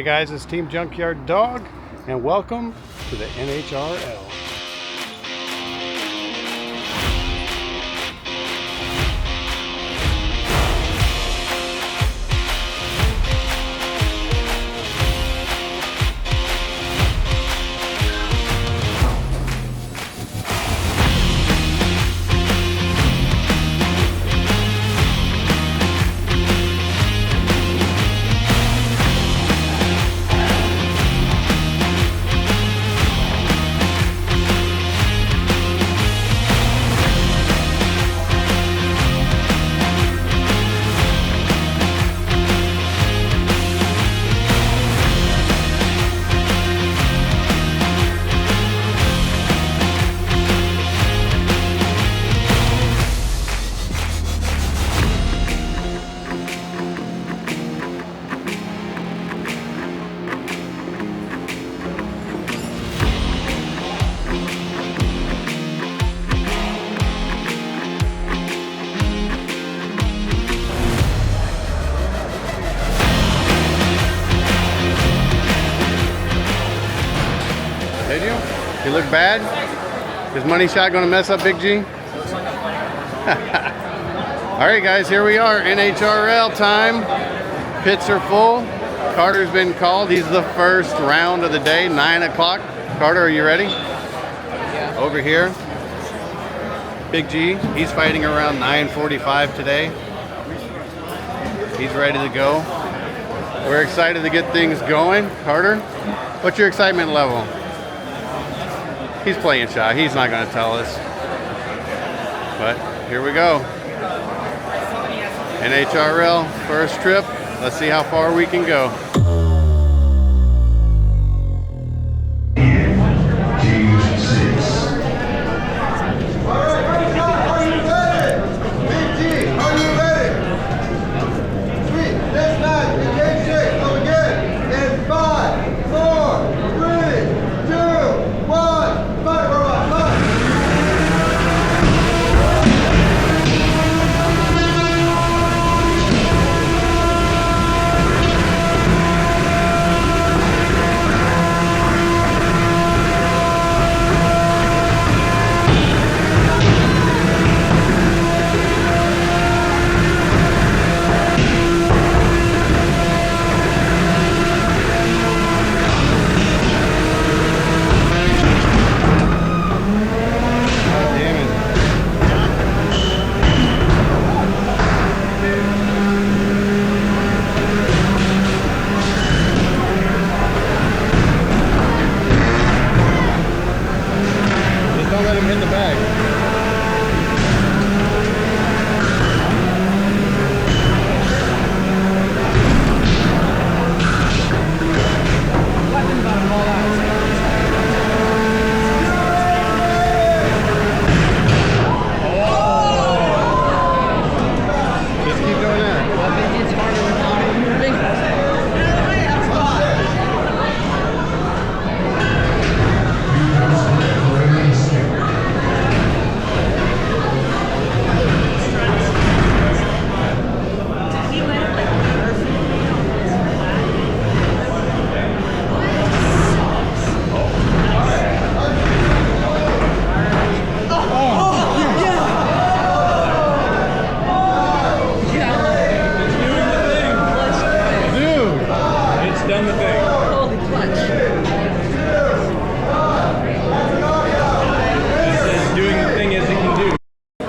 Hey guys, it's Team Junkyard Dog, and welcome to the NHRL. You look bad? Is money shot gonna mess up Big G? Alright guys, here we are, NHRL time. Pits are full. Carter's been called. He's the first round of the day, 9 o'clock. Carter, are you ready? Yeah. Over here, Big G, he's fighting around 9:45 today. He's ready to go. We're excited to get things going. Carter, what's your excitement level? He's playing shy. He's not going to tell us. But here we go. NHRL, first trip. Let's see how far we can go.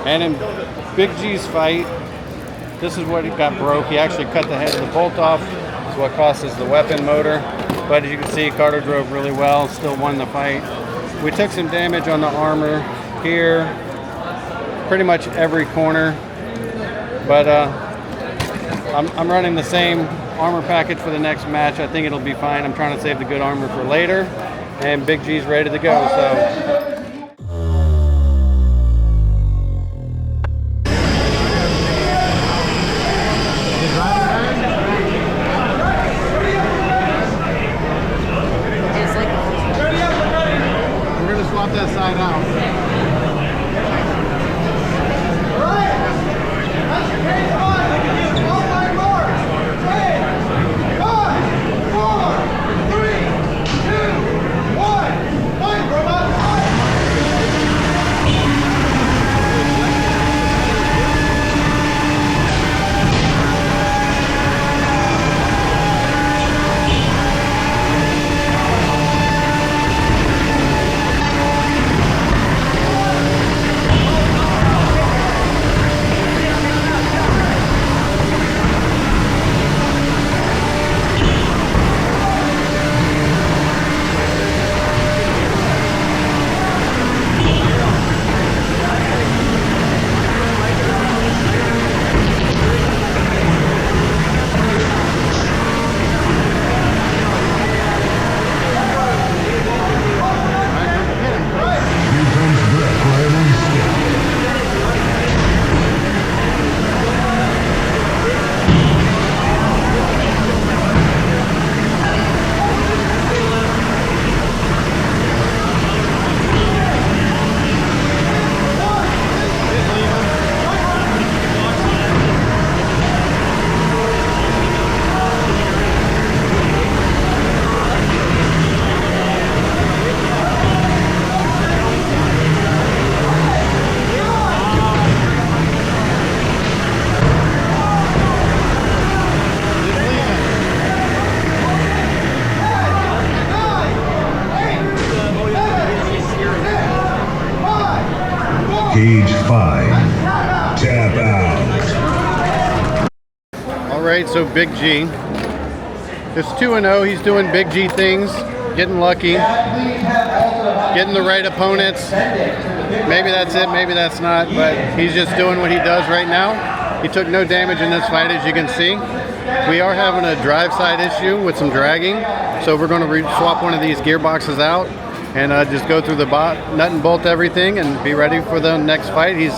And in Big G's fight, this is what got broke. He actually cut the head of the bolt off. It's what cost us the weapon motor. But as you can see, Carter drove really well, still won the fight. We took some damage on the armor here, pretty much every corner. But I'm running the same armor package for the next match. I think it'll be fine. I'm trying to save the good armor for later. And Big G's ready to go. So. That side out. All right. Cage 5. Tap out. All right, so Big G. It's 2-0. He's doing Big G things, getting lucky, getting the right opponents. Maybe that's it, maybe that's not, but he's just doing what he does right now. He took no damage in this fight, as you can see. We are having a drive side issue with some dragging, so we're going to swap one of these gearboxes out and just go through the nut and bolt everything and be ready for the next fight. He's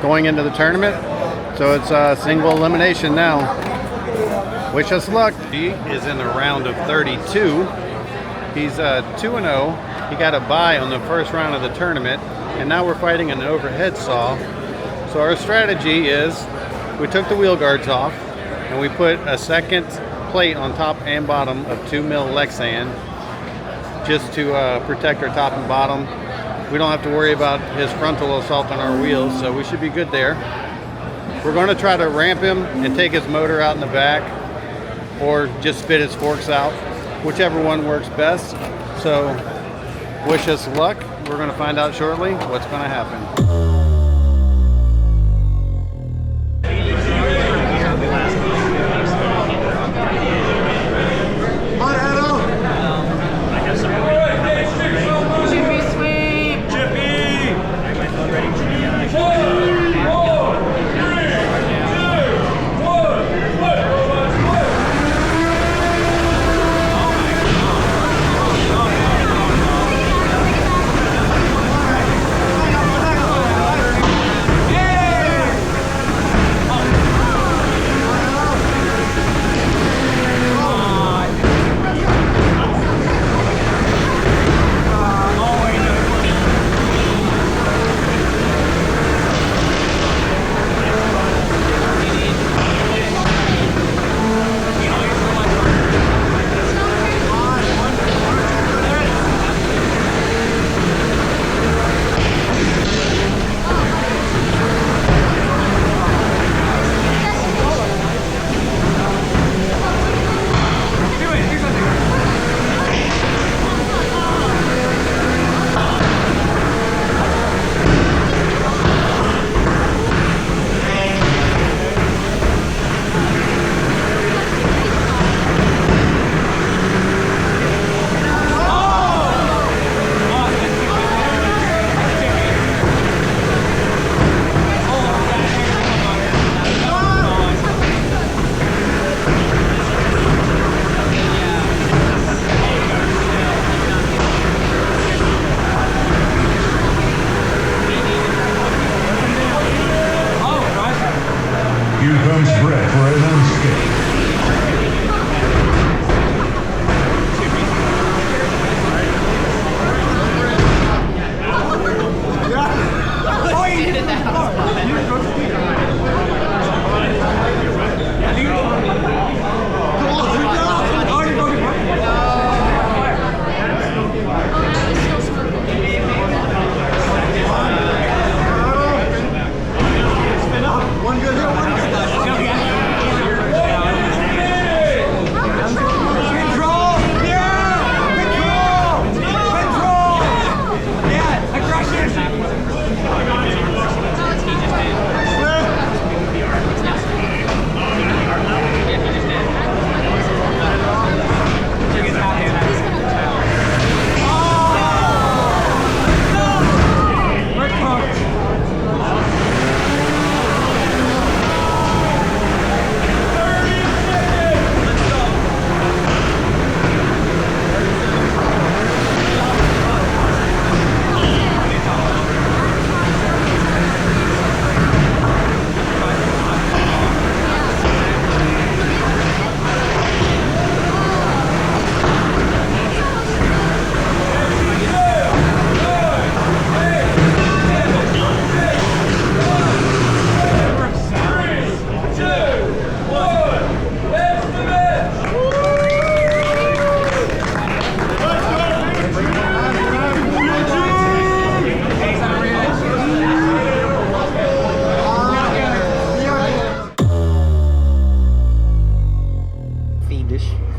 going into the tournament, so it's a single elimination now. Wish us luck. He is in the round of 32. He's 2-0. He got a bye on the first round of the tournament, and now we're fighting an overhead saw. So our strategy is we took the wheel guards off and we put a second plate on top and bottom of 2mm Lexan just to protect our top and bottom. We don't have to worry about his frontal assault on our wheels, so we should be good there. We're going to try to ramp him and take his motor out in the back, or just spit his forks out, whichever one works best. So wish us luck. We're going to find out shortly what's going to happen.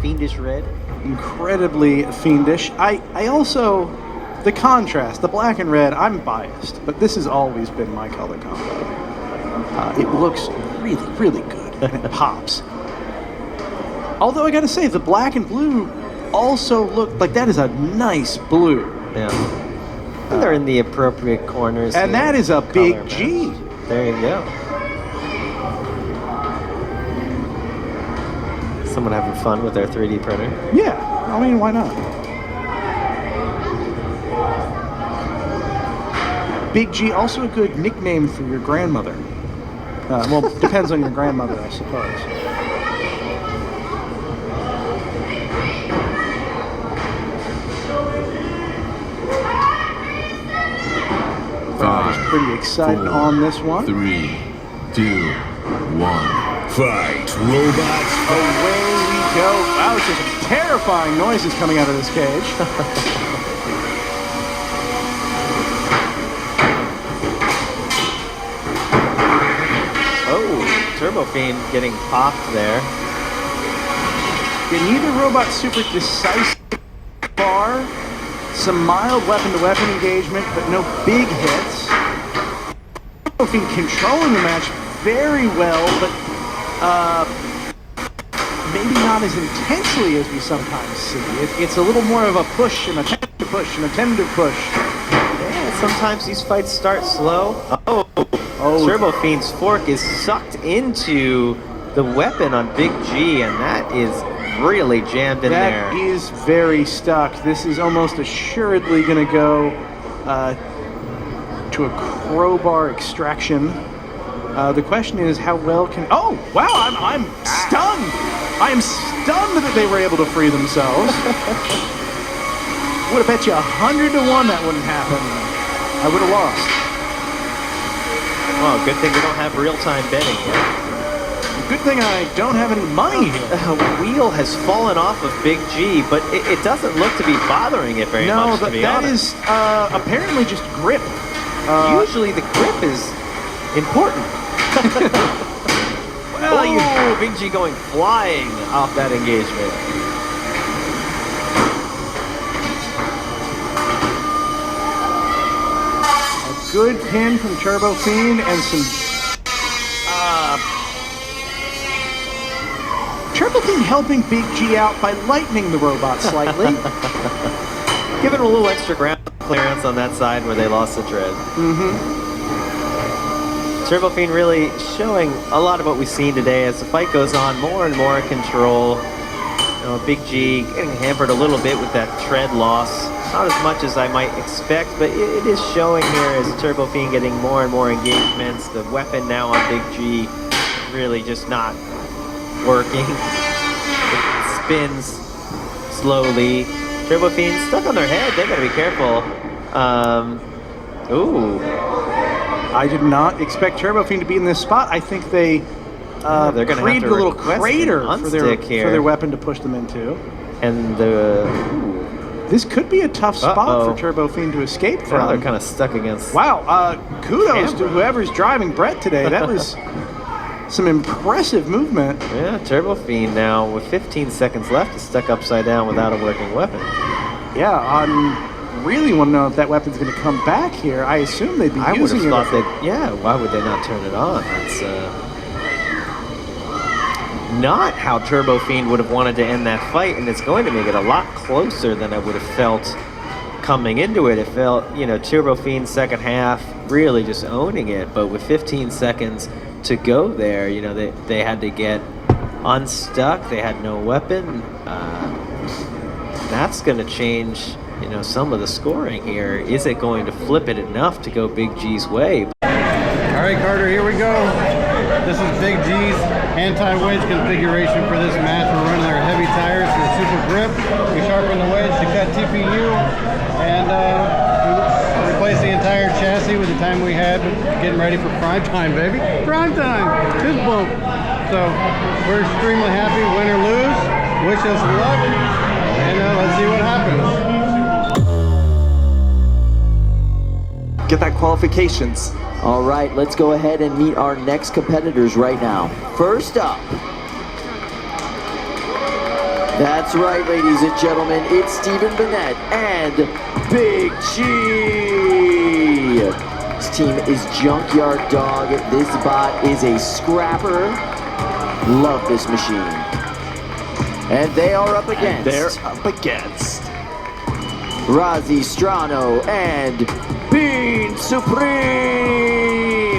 Fiendish red, incredibly fiendish. I also the contrast, the black and red, I'm biased, but this has always been my color combo. It looks really, really good, and it pops. Although I gotta say, the black and blue also look like that is a nice blue. Yeah. And they're in the appropriate corners. And here. that is a Color big match. G. There you go. Someone having fun with their 3D printer. Yeah, I mean, why not? Big G, also a good nickname for your grandmother. Well, depends on your grandmother, I suppose. Five, Pretty excited on this one. 3, 2, 1. Fight, robots. Away we go. Wow, it's just terrifying noises coming out of this cage. Oh, Turbo Fiend getting popped there. Yeah, neither robot super decisive far. Some mild weapon-to-weapon engagement, but no big hits. Turbo Fiend controlling the match very well, but maybe not as intensely as we sometimes see. It's a little more of a push, and a tentative push, and a tentative push. Yeah, sometimes these fights start slow. Oh, Turbo Fiend's fork is sucked into the weapon on Big G, and that is really jammed in there. That is very stuck. This is almost assuredly going to go to a crowbar extraction. The question is, how well can... Oh, wow, I'm stunned. I am stunned that they were able to free themselves. Would have bet you 100 to 1 that wouldn't happen. I would have lost. Well, good thing we don't have real-time betting here. Good thing I don't have any money here. Wheel has fallen off of Big G, but it doesn't look to be bothering it very much, to be that honest. is apparently just grip. Usually the grip is important. Well, Big G going flying off that engagement. A good pin from Turbo Fiend and some... Turbo Fiend helping Big G out by lightening the robot slightly. Giving a little extra ground clearance on that side where they lost the tread. Turbo Fiend really showing a lot of what we've seen today as the fight goes on, more and more control. You know, Big G getting hampered a little bit with that tread loss. Not as much as I might expect, but it is showing here as Turbo Fiend getting more and more engagements. The weapon now on Big G really just not working. It spins slowly. Turbo Fiend stuck on their head. They gotta be careful. Ooh. I did not expect Turbo Fiend to be in this spot. I think they they're gonna created have to a little request crater an for their unstick weapon to push them into. And This could be a tough spot Uh-oh. for Turbo Fiend to escape now from. they're kind of stuck against. Wow, kudos to Camera. whoever's driving Brett today. That was some impressive movement. Yeah, Turbo Fiend now with 15 seconds left is stuck upside down without a working weapon. Yeah, I really want to know if that weapon's going to come back here. I assume they'd be I would using have it. thought that, yeah, why would they not turn it on? That's not how Turbo Fiend would have wanted to end that fight, and it's going to make it a lot closer than I would have felt coming into it. It felt, you know, Turbo Fiend's second half really just owning it, but with 15 seconds to go there, you know, they had to get unstuck. They had no weapon. That's going to change, you know, some of the scoring here. Is it going to flip it enough to go Big G's way? All right, Carter, here we go. This is Big G's anti-wedge configuration for this match. We're running our heavy tires for super grip. We sharpen the wedge to cut TPU, and we replace the entire chassis with the time we had getting ready for prime time, baby. Prime time, fist bump. So we're extremely happy, win or lose. Wish us luck, and let's see what happens. Get that qualifications. All right, let's go ahead and meet our next competitors right now. First up, that's right, ladies and gentlemen, it's Stephen Burnett and Big G. His team is Junkyard Dog. This bot is a scrapper. Love this machine. And they are up against. They're up against Razi Strano and Bean Supreme.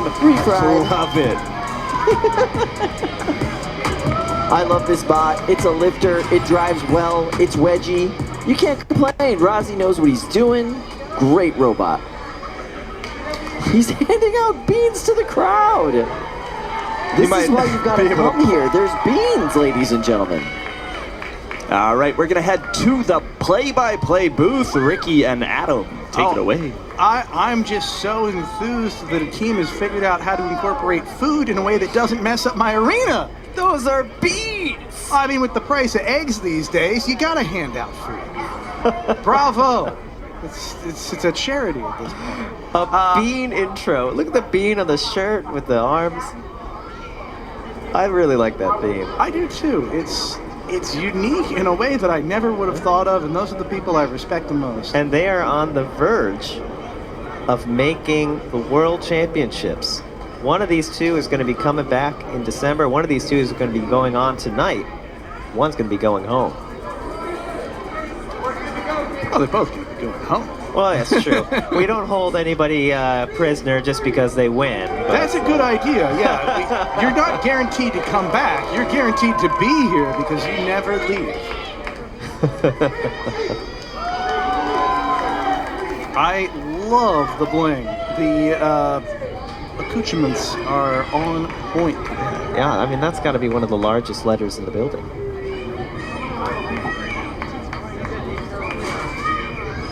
Refried. Love it. I love this bot. It's a lifter. It drives well. It's wedgy. You can't complain. Razi knows what he's doing. Great robot. He's handing out beans to the crowd. This is why you've got to come here. There's beans, ladies and gentlemen. All right, we're gonna head to the play-by-play booth. Ricky and Adam, take it away. I'm just so enthused that a team has figured out how to incorporate food in a way that doesn't mess up my arena. Those are beans. I mean, with the price of eggs these days, you gotta hand out food. Bravo. It's a charity at this point. A bean intro. Look at the bean on the shirt with the arms. I really like that bean. I do too. It's unique in a way that I never would have thought of, and those are the people I respect the most. And they are on the verge of making the World Championships. One of these two is going to be coming back in December. One of these two is going to be going on tonight. One's going to be going home. Oh, they're both going to be going home. Well, that's true. We don't hold anybody prisoner just because they win. But That's a good idea, yeah. You're not guaranteed to come back. You're guaranteed to be here because you never leave. I love the bling. The accoutrements are on point. yeah, I mean, that's got to be one of the largest letters in the building.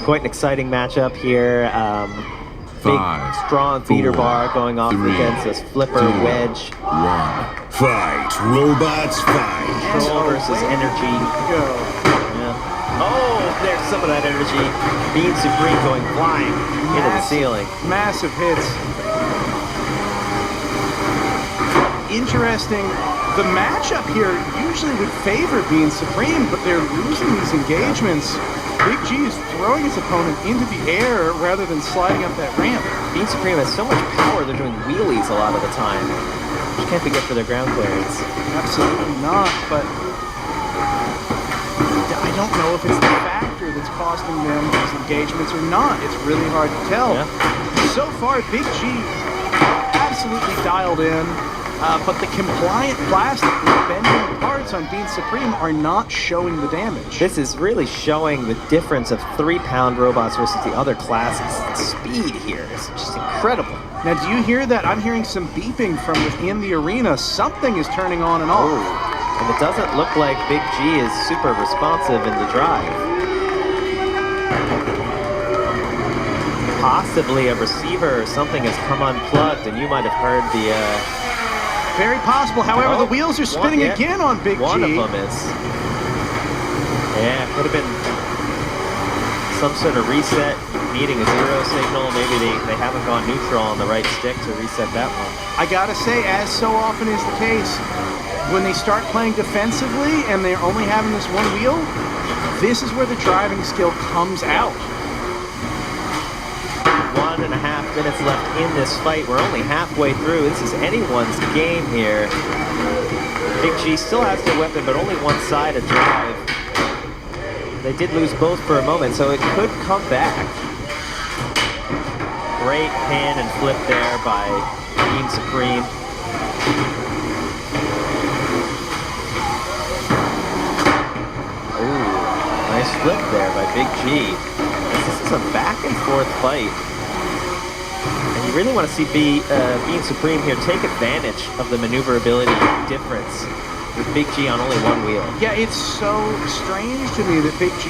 Quite an exciting matchup here. Big, Five, strong feeder 4, bar going off 3, against this flipper 2, wedge. 1. Fight, robots, fight. Control versus energy. Go. Yeah. Oh, there's some of that energy. Bean Supreme going flying into the ceiling. Massive hits. Interesting. The matchup here usually would favor Bean Supreme, but they're losing these engagements. Big G is throwing his opponent into the air rather than sliding up that ramp. Bean Supreme has so much power, they're doing wheelies a lot of the time. Which can't be good for their ground clearance. Absolutely not, but I don't know if it's the factor that's costing them these engagements or not. It's really hard to tell. Yeah. So far, Big G absolutely dialed in, but the compliant plastic with bending parts on Bean Supreme are not showing the damage. This is really showing the difference of 3-pound robots versus the other classes. The speed here is just incredible. Now, do you hear that? I'm hearing some beeping from within the arena. Something is turning on and off. And it doesn't look like Big G is super responsive in the drive. Possibly a receiver or something has come unplugged, and you might have heard the... Very possible. However, the wheels are spinning again on Big G. One of them is. Yeah, could have been some sort of reset, needing a 0 signal. Maybe they haven't gone neutral on the right stick to reset that one. I gotta say, as so often is the case, when they start playing defensively and they're only having this one wheel, this is where the driving skill comes out. 1.5 minutes left in this fight. We're only halfway through. This is anyone's game here. Big G still has their weapon, but only one side of drive. They did lose both for a moment, so it could come back. Great pan and flip there by Bean Supreme. Ooh, nice flip there by Big G. This is a back and forth fight. And you really want to see Bean Supreme here take advantage of the maneuverability difference with Big G on only one wheel. Yeah, it's so strange to me that Big G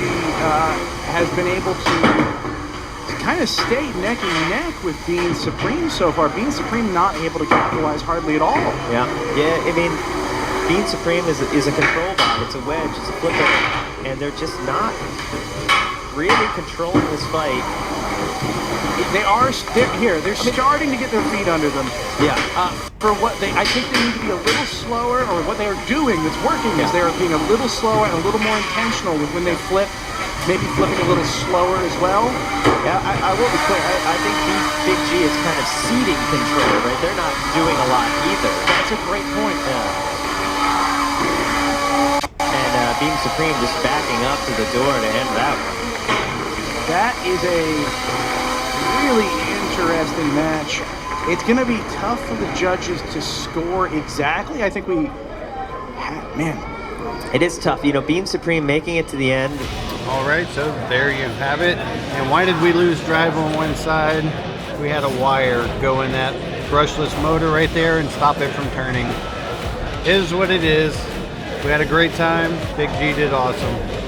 has been able to kind of stay neck and neck with Bean Supreme so far. Bean Supreme not able to capitalize hardly at all. Yeah, I mean, Bean Supreme is a control bot. It's a wedge, it's a flipper, and they're just not really controlling this fight. They're starting to get their feet under them. Yeah. For what I think they need to be a little slower, or what they are doing that's working is they are being a little slower and a little more intentional with when they flip maybe flipping a little slower as well. Yeah, I will be quick. I think Big G is kind of ceding control, right? They're not doing a lot either. That's a great point. And Beam Supreme just backing up to the door to end that one. That is a really interesting match. It's going to be tough for the judges to score exactly. I think man. It is tough. You know, Beam Supreme making it to the end. All right, so there you have it. And why did we lose drive on one side? We had a wire go in that brushless motor right there and stop it from turning. It is what it is. We had a great time. Big G did awesome.